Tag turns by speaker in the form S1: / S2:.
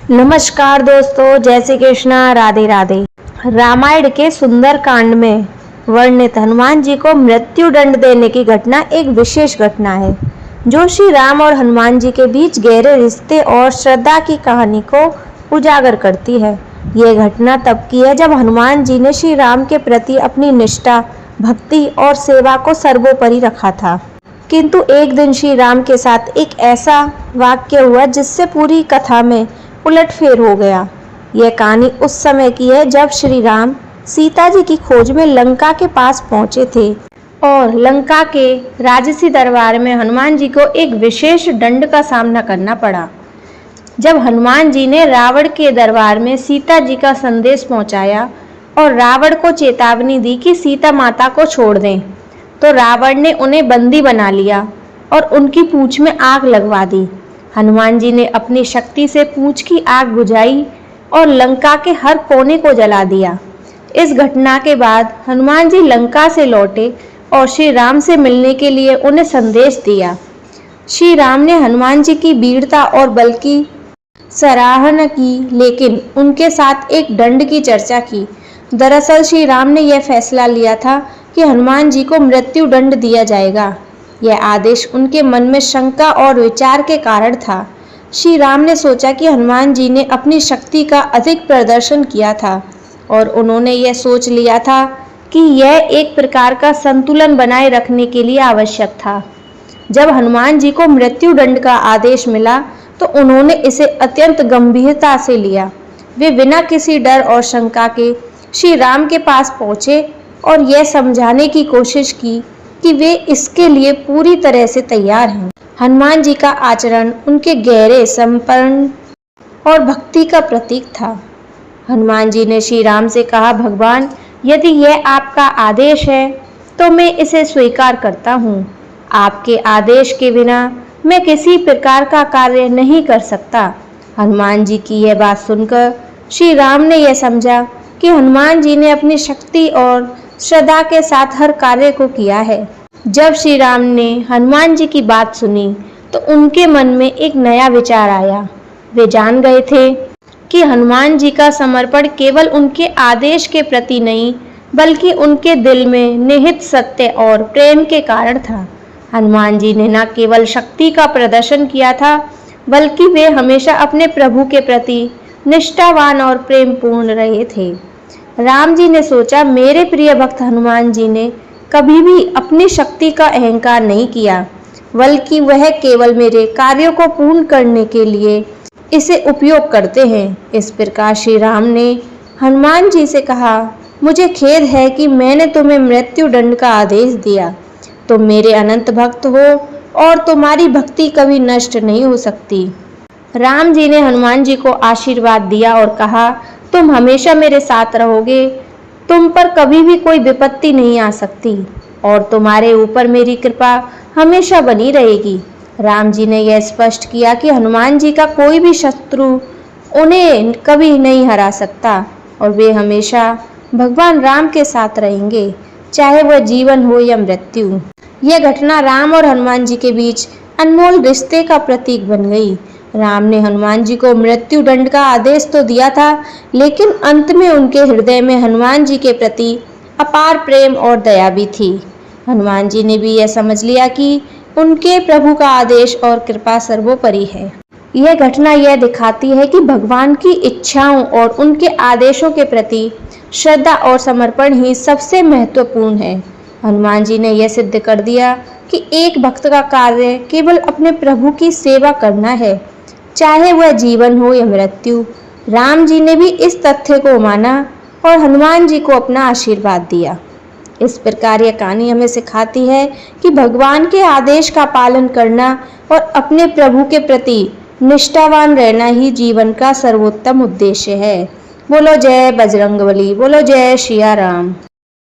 S1: नमस्कार दोस्तों, जय श्री कृष्णा, राधे राधे। रामायण के सुंदर कांड में वर्णित हनुमान जी को मृत्यु दंड देने की घटना एक विशेष घटना है जो श्री राम और हनुमान जी के बीच गहरे रिश्ते और श्रद्धा की कहानी को उजागर करती है। यह घटना तब की है जब हनुमान जी ने श्री राम के प्रति अपनी निष्ठा, भक्ति और सेवा को सर्वोपरि रखा था। किंतु एक दिन श्री राम के साथ एक ऐसा वाक्य हुआ जिससे पूरी कथा में उलटफेर हो गया। यह कहानी उस समय की है जब श्री राम सीता जी की खोज में लंका के पास पहुंचे थे और लंका के राजसी दरबार में हनुमान जी को एक विशेष दंड का सामना करना पड़ा। जब हनुमान जी ने रावण के दरबार में सीता जी का संदेश पहुंचाया और रावण को चेतावनी दी कि सीता माता को छोड़ दें, तो रावण ने उन्हें बंदी बना लिया और उनकी पूंछ में आग लगवा दी। हनुमान जी ने अपनी शक्ति से पूंछ की आग बुझाई और लंका के हर कोने को जला दिया। इस घटना के बाद हनुमान जी लंका से लौटे और श्री राम से मिलने के लिए उन्हें संदेश दिया। श्री राम ने हनुमान जी की वीरता और बल की सराहना की, लेकिन उनके साथ एक दंड की चर्चा की। दरअसल श्री राम ने यह फैसला लिया था कि हनुमान जी को मृत्यु दंड दिया जाएगा। यह आदेश उनके मन में शंका और विचार के कारण था। श्री राम ने सोचा कि हनुमान जी ने अपनी शक्ति का अधिक प्रदर्शन किया था और उन्होंने यह सोच लिया था कि यह एक प्रकार का संतुलन बनाए रखने के लिए आवश्यक था। जब हनुमान जी को मृत्यु दंड का आदेश मिला तो उन्होंने इसे अत्यंत गंभीरता से लिया। वे बिना किसी डर और शंका के श्री राम के पास पहुंचे और यह समझाने की कोशिश की कि वे इसके लिए पूरी तरह से तैयार हैं। हनुमान जी का आचरण उनके गहरे समर्पण और भक्ति का प्रतीक था। हनुमान जी ने श्री राम से कहा, भगवान, यदि यह आपका आदेश है तो मैं इसे स्वीकार करता हूँ। आपके आदेश के बिना मैं किसी प्रकार का कार्य नहीं कर सकता। हनुमान जी की यह बात सुनकर श्री राम ने यह समझा कि हनुमान जी ने अपनी शक्ति और श्रद्धा के साथ हर कार्य को किया है। जब श्री राम ने हनुमान जी की बात सुनी तो उनके मन में एक नया विचार आया। वे जान गए थे कि हनुमान जी का समर्पण केवल उनके आदेश के प्रति नहीं, बल्कि उनके दिल में निहित सत्य और प्रेम के कारण था। हनुमान जी ने न केवल शक्ति का प्रदर्शन किया था, बल्कि वे हमेशा अपने प्रभु के प्रति निष्ठावान और प्रेमपूर्ण रहे थे। राम जी ने सोचा, मेरे प्रिय भक्त हनुमान जी ने कभी भी अपनी शक्ति का अहंकार नहीं किया, बल्कि वह केवल मेरे कार्यों को पूर्ण करने के लिए इसे उपयोग करते हैं। इस प्रकार श्री राम ने हनुमान जी से कहा, मुझे खेद है कि मैंने तुम्हें मृत्यु दंड का आदेश दिया। तुम मेरे अनंत भक्त हो और तुम्हारी भक्ति कभी नष्ट नहीं हो सकती। राम जी ने हनुमान जी को आशीर्वाद दिया और कहा, तुम हमेशा मेरे साथ रहोगे, तुम पर कभी भी कोई विपत्ति नहीं आ सकती और तुम्हारे ऊपर मेरी कृपा हमेशा बनी रहेगी। राम जी ने यह स्पष्ट किया कि हनुमान जी का कोई भी शत्रु उन्हें कभी नहीं हरा सकता और वे हमेशा भगवान राम के साथ रहेंगे, चाहे वह जीवन हो या मृत्यु। यह घटना राम और हनुमान जी के बीच अनमोल रिश्ते का प्रतीक बन गई। राम ने हनुमान जी को मृत्यु दंड का आदेश तो दिया था, लेकिन अंत में उनके हृदय में हनुमान जी के प्रति अपार प्रेम और दया भी थी। हनुमान जी ने भी यह समझ लिया कि उनके प्रभु का आदेश और कृपा सर्वोपरि है। यह घटना यह दिखाती है कि भगवान की इच्छाओं और उनके आदेशों के प्रति श्रद्धा और समर्पण ही सबसे महत्वपूर्ण है। हनुमान जी ने यह सिद्ध कर दिया कि एक भक्त का कार्य केवल अपने प्रभु की सेवा करना है, चाहे वह जीवन हो या मृत्यु। राम जी ने भी इस तथ्य को माना और हनुमान जी को अपना आशीर्वाद दिया। इस प्रकार यह कहानी हमें सिखाती है कि भगवान के आदेश का पालन करना और अपने प्रभु के प्रति निष्ठावान रहना ही जीवन का सर्वोत्तम उद्देश्य है। बोलो जय बजरंगबली, बोलो जय सिया राम।